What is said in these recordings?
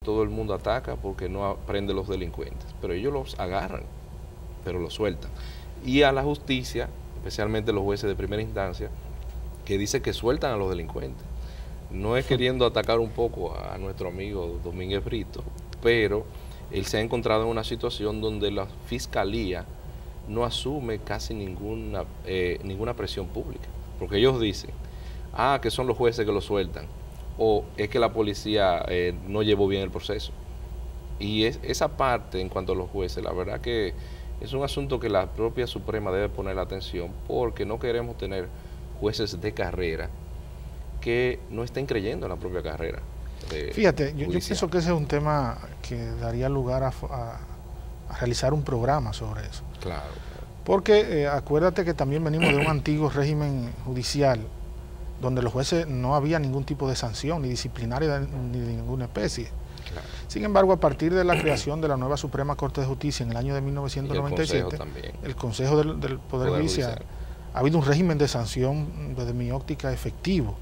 todo el mundo ataca porque no aprende los delincuentes, pero ellos los agarran, pero los sueltan. Y a la justicia, especialmente los jueces de primera instancia, que dice que sueltan a los delincuentes. No es queriendo atacar un poco a nuestro amigo Domínguez Brito, pero él se ha encontrado en una situación donde la fiscalía no asume casi ninguna presión pública, porque ellos dicen, que son los jueces que lo sueltan, o es que la policía no llevó bien el proceso. Y esa parte, en cuanto a los jueces, la verdad que es un asunto que la propia Suprema debe poner la atención, porque no queremos tener jueces de carrera que no estén creyendo en la propia carrera. Fíjate, yo pienso que ese es un tema que daría lugar a realizar un programa sobre eso. Claro. Porque acuérdate que también venimos de un antiguo régimen judicial donde los jueces no había ningún tipo de sanción, ni disciplinaria ni de ninguna especie. Claro. Sin embargo, a partir de la creación de la nueva Suprema Corte de Justicia en el año de 1997, el Consejo del Poder Judicial, ha habido un régimen de sanción, desde mi óptica, efectivo.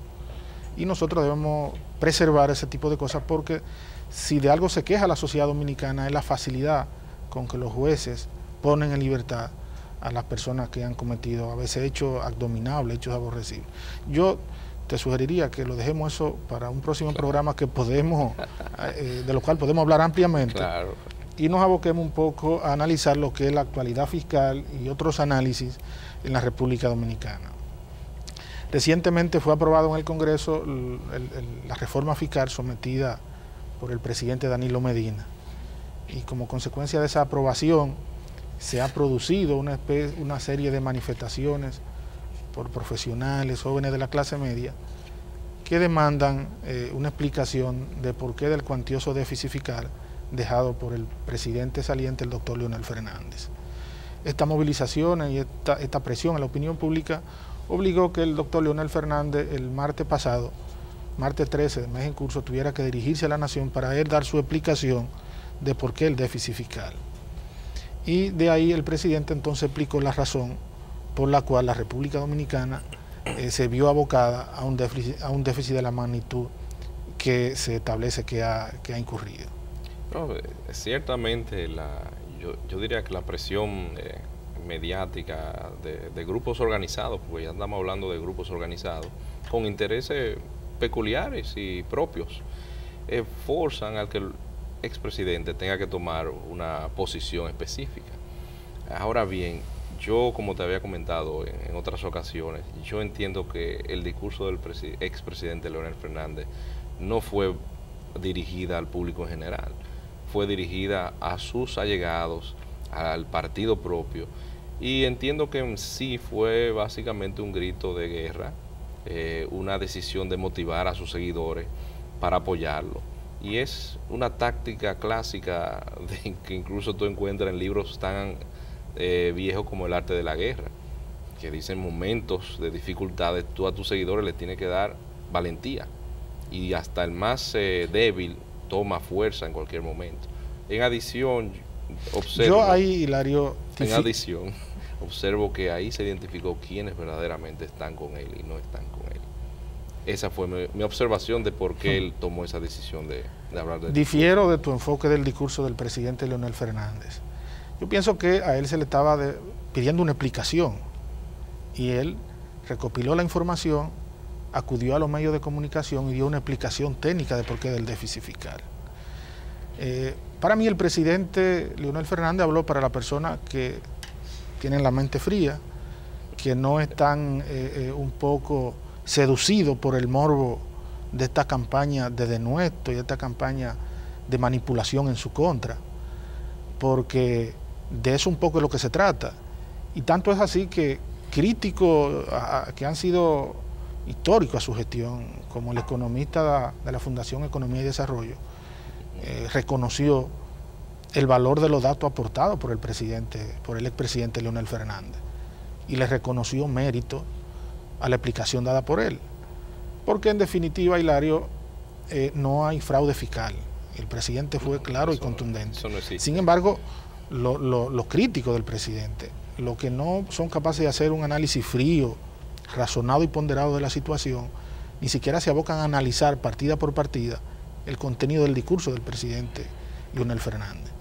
Y nosotros debemos preservar ese tipo de cosas, porque si de algo se queja la sociedad dominicana es la facilidad con que los jueces ponen en libertad a las personas que han cometido a veces hechos abominables, hechos aborrecibles. Yo te sugeriría que lo dejemos eso para un próximo programa que podemos, de lo cual podemos hablar ampliamente, y nos aboquemos un poco a analizar lo que es la actualidad fiscal y otros análisis en la República Dominicana. Recientemente fue aprobado en el Congreso la reforma fiscal sometida por el presidente Danilo Medina, y como consecuencia de esa aprobación se ha producido una serie de manifestaciones por profesionales, jóvenes de la clase media, que demandan una explicación de por qué del cuantioso déficit fiscal dejado por el presidente saliente, el doctor Leonel Fernández. Esta movilización y esta presión a la opinión pública obligó que el doctor Leonel Fernández el martes pasado, martes 13 del mes en curso, tuviera que dirigirse a la nación para él dar su explicación de por qué el déficit fiscal. Y de ahí el presidente entonces explicó la razón por la cual la República Dominicana se vio abocada a un déficit de la magnitud que se establece que ha incurrido. No, ciertamente yo diría que la presión mediática de grupos organizados, porque ya estamos hablando de grupos organizados, con intereses peculiares y propios, forzan al que el expresidente tenga que tomar una posición específica. Ahora bien, yo, como te había comentado en otras ocasiones, yo entiendo que el discurso del expresidente Leonel Fernández no fue dirigida al público en general, fue dirigida a sus allegados, al partido propio, y entiendo que en sí fue básicamente un grito de guerra, una decisión de motivar a sus seguidores para apoyarlo. Y es una táctica clásica que incluso tú encuentras en libros tan viejos como El arte de la guerra, que dicen momentos de dificultades, tú a tus seguidores les tienes que dar valentía, y hasta el más débil toma fuerza en cualquier momento. En adición, observo que ahí se identificó quiénes verdaderamente están con él y no están con él. Esa fue mi observación de por qué él tomó esa decisión de hablar de... Difiero de tu enfoque del discurso del presidente Leonel Fernández. Yo pienso que a él se le estaba pidiendo una explicación, y él recopiló la información, acudió a los medios de comunicación y dio una explicación técnica de por qué del déficit fiscal. Para mí el presidente Leonel Fernández habló para la persona que tienen la mente fría, que no están un poco seducidos por el morbo de esta campaña de denuesto y de esta campaña de manipulación en su contra, porque de eso un poco es lo que se trata. Y tanto es así que críticos que han sido históricos a su gestión, como el economista de la Fundación Economía y Desarrollo, reconoció el valor de los datos aportados por el expresidente Leonel Fernández, y le reconoció mérito a la explicación dada por él, porque en definitiva, Hilario, no hay fraude fiscal. El presidente fue claro y contundente. Eso no existe. Sin embargo, los críticos del presidente, los que no son capaces de hacer un análisis frío, razonado y ponderado de la situación, ni siquiera se abocan a analizar partida por partida el contenido del discurso del presidente Leonel Fernández.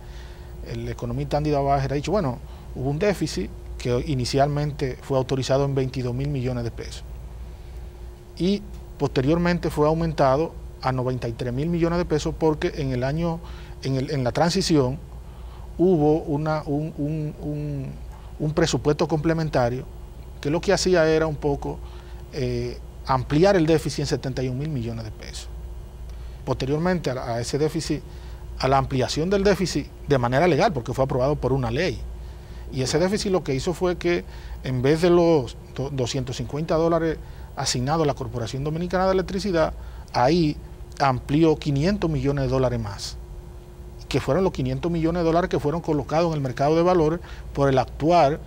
El economista Andy Dabajer ha dicho, bueno, hubo un déficit que inicialmente fue autorizado en 22.000 millones de pesos y posteriormente fue aumentado a 93.000 millones de pesos porque en el año, en la transición, hubo un presupuesto complementario que lo que hacía era un poco ampliar el déficit en 71.000 millones de pesos. Posteriormente a ese déficit, a la ampliación del déficit de manera legal, porque fue aprobado por una ley. Y ese déficit lo que hizo fue que en vez de los $250 asignados a la Corporación Dominicana de Electricidad, ahí amplió 500 millones de dólares más, que fueron los 500 millones de dólares que fueron colocados en el mercado de valores por el actual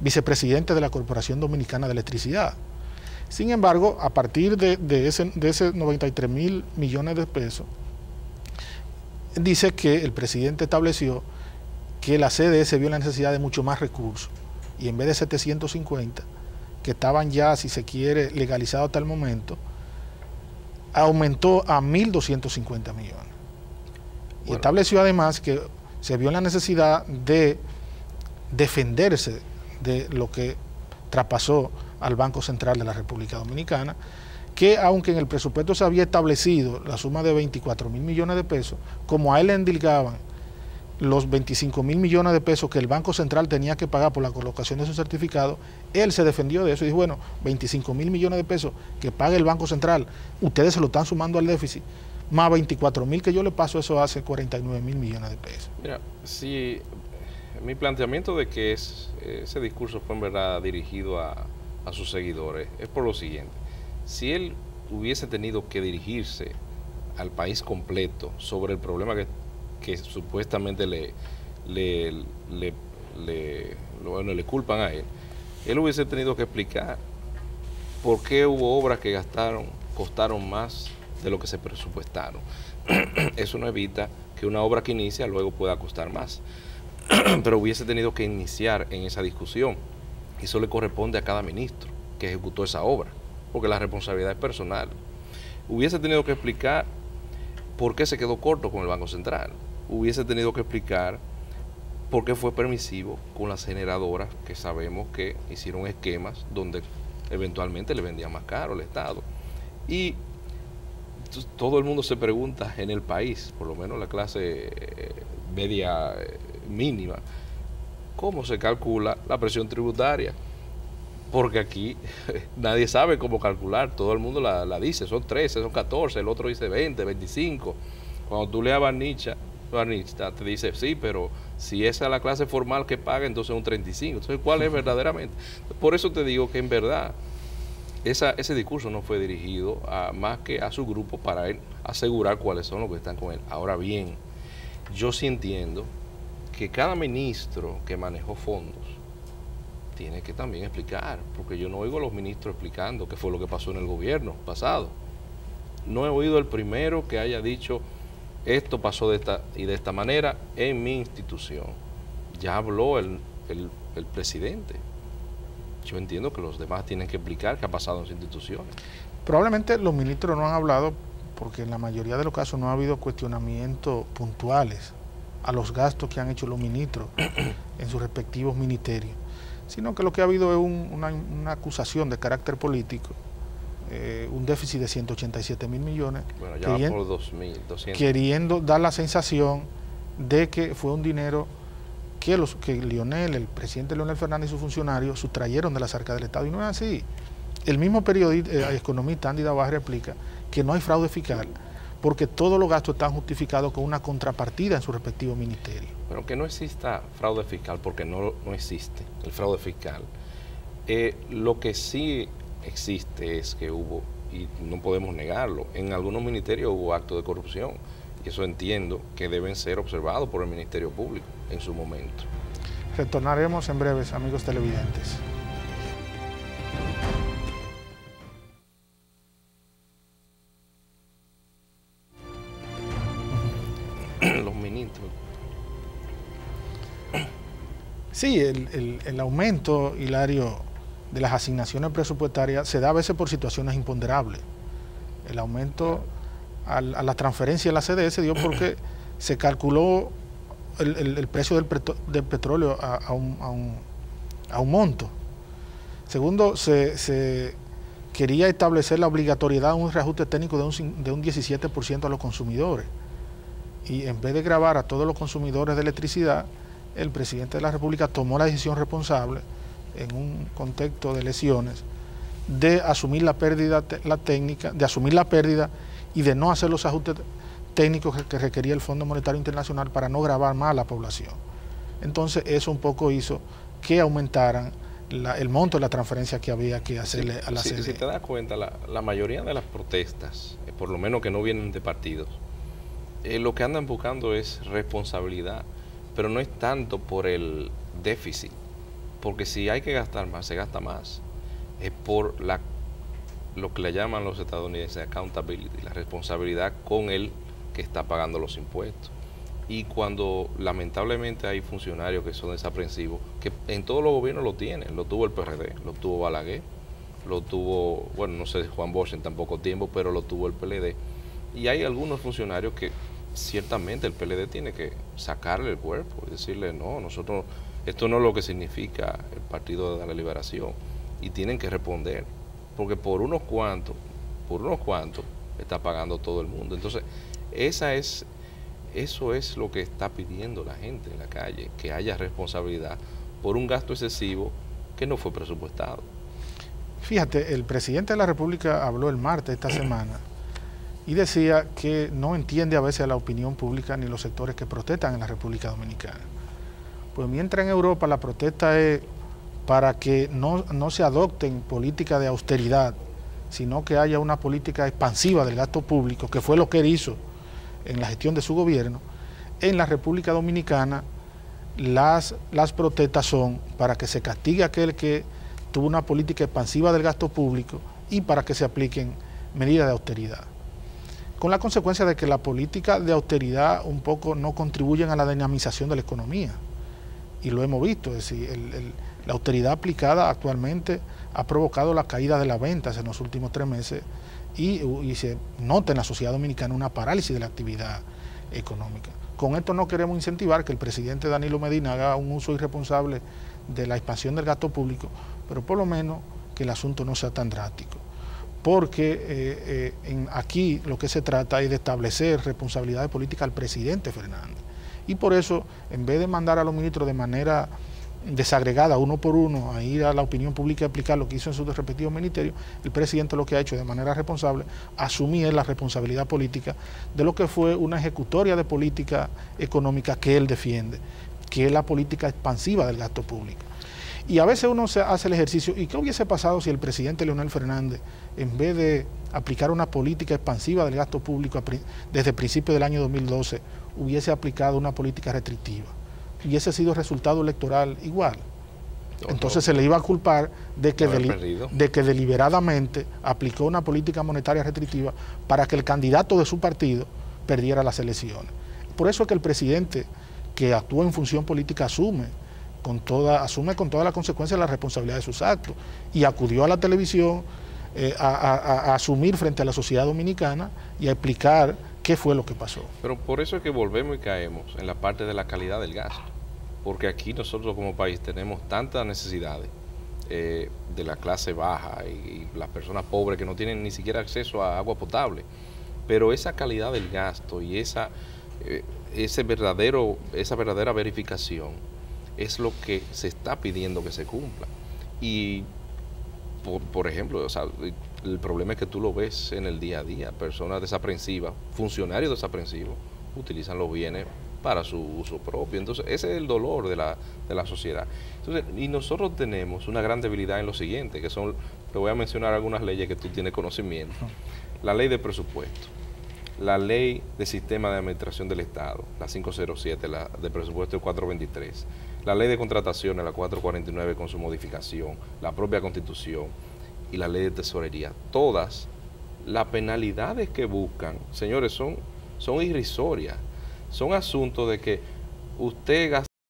vicepresidente de la Corporación Dominicana de Electricidad. Sin embargo, a partir de ese 93.000 millones de pesos, dice que el presidente estableció que la CDE vio la necesidad de mucho más recursos y en vez de 750, que estaban ya, si se quiere, legalizados hasta el momento, aumentó a 1.250 millones. Y estableció además que se vio la necesidad de defenderse de lo que traspasó al Banco Central de la República Dominicana, que aunque en el presupuesto se había establecido la suma de 24.000 millones de pesos, como a él le endilgaban los 25.000 millones de pesos que el Banco Central tenía que pagar por la colocación de su certificado, él se defendió de eso y dijo, bueno, 25.000 millones de pesos que paga el Banco Central, ustedes se lo están sumando al déficit, más 24.000 que yo le paso, eso hace 49.000 millones de pesos. Mira, si mi planteamiento de que ese discurso fue en verdad dirigido a sus seguidores es por lo siguiente: si él hubiese tenido que dirigirse al país completo sobre el problema que supuestamente le culpan a él, él hubiese tenido que explicar por qué hubo obras que costaron más de lo que se presupuestaron. Eso no evita que una obra que inicia luego pueda costar más, pero hubiese tenido que iniciar en esa discusión. Eso le corresponde a cada ministro que ejecutó esa obra, porque la responsabilidad es personal. Hubiese tenido que explicar por qué se quedó corto con el Banco Central. Hubiese tenido que explicar por qué fue permisivo con las generadoras, que sabemos que hicieron esquemas donde eventualmente le vendían más caro al Estado. Y todo el mundo se pregunta en el país, por lo menos la clase media mínima, ¿cómo se calcula la presión tributaria? Porque aquí nadie sabe cómo calcular, todo el mundo la dice, son 13, son 14, el otro dice 20, 25. Cuando tú leas Barnista te dice, sí, pero si esa es la clase formal que paga, entonces es un 35. Entonces, ¿cuál es verdaderamente? Por eso te digo que en verdad ese discurso no fue dirigido más que a su grupo para él asegurar cuáles son los que están con él. Ahora bien, yo sí entiendo que cada ministro que manejó fondos tiene que también explicar, porque yo no oigo a los ministros explicando qué fue lo que pasó en el gobierno pasado. No he oído el primero que haya dicho, esto pasó de esta manera en mi institución. Ya habló el presidente. Yo entiendo que los demás tienen que explicar qué ha pasado en sus instituciones. Probablemente los ministros no han hablado porque en la mayoría de los casos no ha habido cuestionamientos puntuales a los gastos que han hecho los ministros en sus respectivos ministerios, sino que lo que ha habido es una acusación de carácter político, un déficit de 187.000 millones, bueno, ya va por 2.200. Queriendo dar la sensación de que fue un dinero que el presidente Leonel Fernández y sus funcionarios sustrayeron de las arcas del Estado, y no es así. El mismo periodista, economista Andy Dabajer explica que no hay fraude fiscal porque todos los gastos están justificados con una contrapartida en su respectivo ministerio. Pero que no exista fraude fiscal, porque no existe el fraude fiscal. Lo que sí existe es que hubo, y no podemos negarlo, en algunos ministerios hubo actos de corrupción, y eso entiendo que deben ser observados por el Ministerio Público en su momento. Retornaremos en breves, amigos televidentes. Los ministros. Sí, el aumento, Hilario, de las asignaciones presupuestarias se da a veces por situaciones imponderables. El aumento a la transferencia de la CDE se dio porque se calculó el precio del petróleo a un monto. Segundo, se quería establecer la obligatoriedad de un reajuste técnico de un 17% a los consumidores. Y en vez de gravar a todos los consumidores de electricidad, el presidente de la República tomó la decisión responsable, en un contexto de lesiones, de asumir la pérdida y de no hacer los ajustes técnicos que requería el Fondo Monetario Internacional para no gravar más a la población. Entonces eso un poco hizo que aumentaran el monto de la transferencia que había que hacerle a la CDE. Si te das cuenta, la mayoría de las protestas, por lo menos que no vienen de partidos, lo que andan buscando es responsabilidad, pero no es tanto por el déficit, porque si hay que gastar más, se gasta más. Es por lo que le llaman los estadounidenses accountability, la responsabilidad con el que está pagando los impuestos. Y cuando lamentablemente hay funcionarios que son desaprensivos, que en todos los gobiernos lo tienen, lo tuvo el PRD, lo tuvo Balaguer, lo tuvo, bueno, no sé, Juan Bosch en tan poco tiempo, pero lo tuvo el PLD. Y hay algunos funcionarios que ciertamente el PLD tiene que sacarle el cuerpo y decirle, no, nosotros, esto no es lo que significa el Partido de la Liberación, y tienen que responder, porque por unos cuantos está pagando todo el mundo. Entonces, eso es lo que está pidiendo la gente en la calle, que haya responsabilidad por un gasto excesivo que no fue presupuestado. Fíjate, el presidente de la República habló el martes esta semana y decía que no entiende a veces a la opinión pública ni los sectores que protestan en la República Dominicana. Pues mientras en Europa la protesta es para que no se adopten políticas de austeridad, sino que haya una política expansiva del gasto público, que fue lo que él hizo en la gestión de su gobierno. En la República Dominicana las protestas son para que se castigue a aquel que tuvo una política expansiva del gasto público y para que se apliquen medidas de austeridad, con la consecuencia de que la política de austeridad un poco no contribuyen a la dinamización de la economía, y lo hemos visto. Es decir, la austeridad aplicada actualmente ha provocado la caída de las ventas en los últimos 3 meses y se nota en la sociedad dominicana una parálisis de la actividad económica. Con esto no queremos incentivar que el presidente Danilo Medina haga un uso irresponsable de la expansión del gasto público, pero por lo menos que el asunto no sea tan drástico, porque aquí lo que se trata es de establecer responsabilidades políticas al presidente Fernández, y por eso, en vez de mandar a los ministros de manera desagregada, uno por uno, a ir a la opinión pública y aplicar lo que hizo en sus respectivos ministerios, el presidente lo que ha hecho de manera responsable, asumir la responsabilidad política de lo que fue una ejecutoria de política económica que él defiende, que es la política expansiva del gasto público. Y a veces uno hace el ejercicio, ¿y qué hubiese pasado si el presidente Leonel Fernández, en vez de aplicar una política expansiva del gasto público desde el principio del año 2012, hubiese aplicado una política restrictiva? Hubiese sido resultado electoral igual. Entonces se le iba a culpar de que deliberadamente aplicó una política monetaria restrictiva para que el candidato de su partido perdiera las elecciones. Por eso es que el presidente, que actúa en función política, asume con toda la consecuencia de la responsabilidad de sus actos, y acudió a la televisión a asumir frente a la sociedad dominicana y a explicar qué fue lo que pasó. Pero por eso es que volvemos y caemos en la parte de la calidad del gasto, porque aquí nosotros como país tenemos tantas necesidades de la clase baja y las personas pobres que no tienen ni siquiera acceso a agua potable, pero esa calidad del gasto y esa verdadera verificación es lo que se está pidiendo que se cumpla. Y por ejemplo, o sea, el problema es que tú lo ves en el día a día, personas desaprensivas, funcionarios desaprensivos, utilizan los bienes para su uso propio. Entonces, ese es el dolor de la sociedad. Entonces, y nosotros tenemos una gran debilidad en lo siguiente, que son, te voy a mencionar algunas leyes que tú tienes conocimiento. La ley de presupuesto, la ley de sistema de administración del Estado, la 507, la de presupuesto 423, la ley de contrataciones, la 449 con su modificación, la propia Constitución y la ley de tesorería. Todas las penalidades que buscan, señores, son irrisorias. Son asuntos de que usted